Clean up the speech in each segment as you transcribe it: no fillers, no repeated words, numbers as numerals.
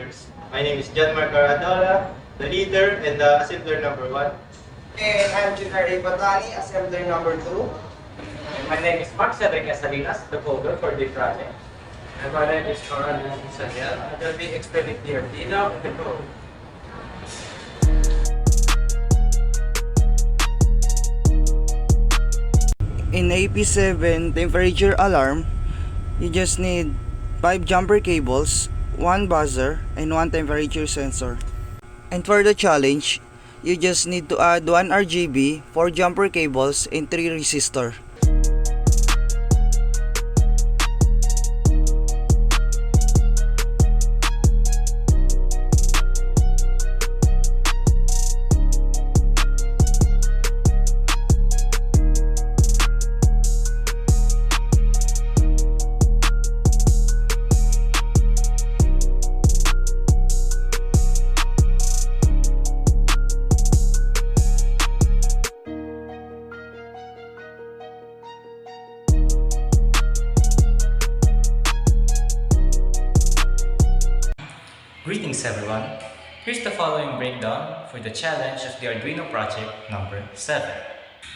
assembblers. My name is John Mark Caradola, the leader and the assembler number 1. And I'm Junior A. Batani, assembler number 2. And my name is Mark Cedric Salinas, the coder for the project. And my name is Coran Sanyal. I will be explaining the Arduino and the code. In AP7 temperature alarm, you just need 5 jumper cables, 1 buzzer, and 1 temperature sensor. And for the challenge, you just need to add 1 RGB, 4 jumper cables, and 3 resistor. Greetings everyone! Here's the following breakdown for the challenge of the Arduino project number 7.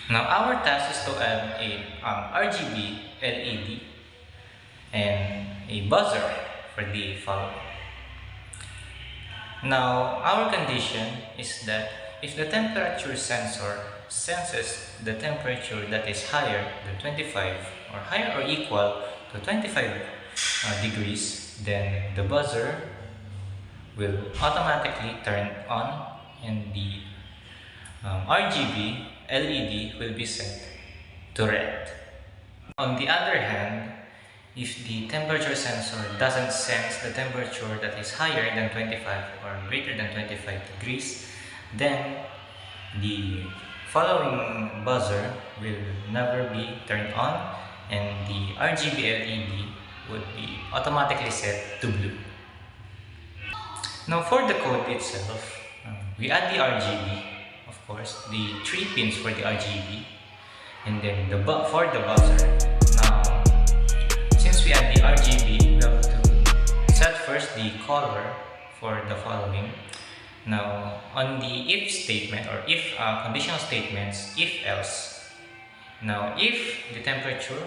Now our task is to add a RGB LED and a buzzer for the following. Now our condition is that if the temperature sensor senses the temperature that is higher than 25 or higher or equal to 25 degrees, then the buzzer will automatically turn on and the RGB LED will be set to red. On the other hand, if the temperature sensor doesn't sense the temperature that is higher than 25 or greater than 25 degrees, then the following buzzer will never be turned on and the RGB LED would be automatically set to blue. Now for the code itself, we add the RGB, of course, the 3 pins for the RGB, and then for the buzzer. Now, since we add the RGB, we have to set first the color for the following. Now, on the if statement or if conditional statements, if else. Now, if the temperature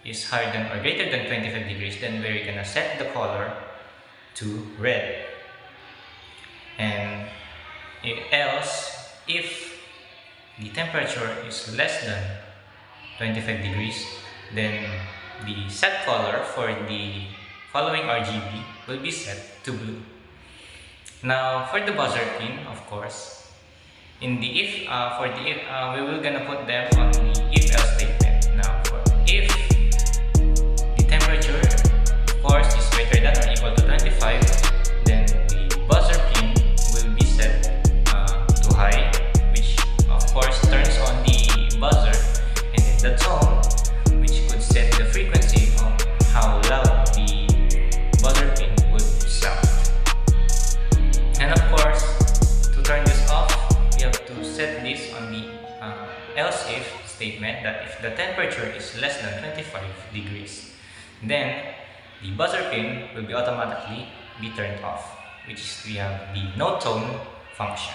is higher than or greater than 25 degrees, then we're gonna set the color to red. And else, if the temperature is less than 25 degrees, then the set color for the following RGB will be set to blue. Now for the buzzer pin, of course, in the if, we will gonna put them on the if else statement. Now for if the temperature, of course, is greater than or equal to 25, then the buzzer pin will be set to high, which of course turns on the buzzer, and then the tone, which could set the frequency of how loud the buzzer pin would sound. And of course, to turn this off, we have to set this on the else if statement, that if the temperature is less than 25 degrees, then the buzzer pin will be automatically be turned off, which is we have the no tone function.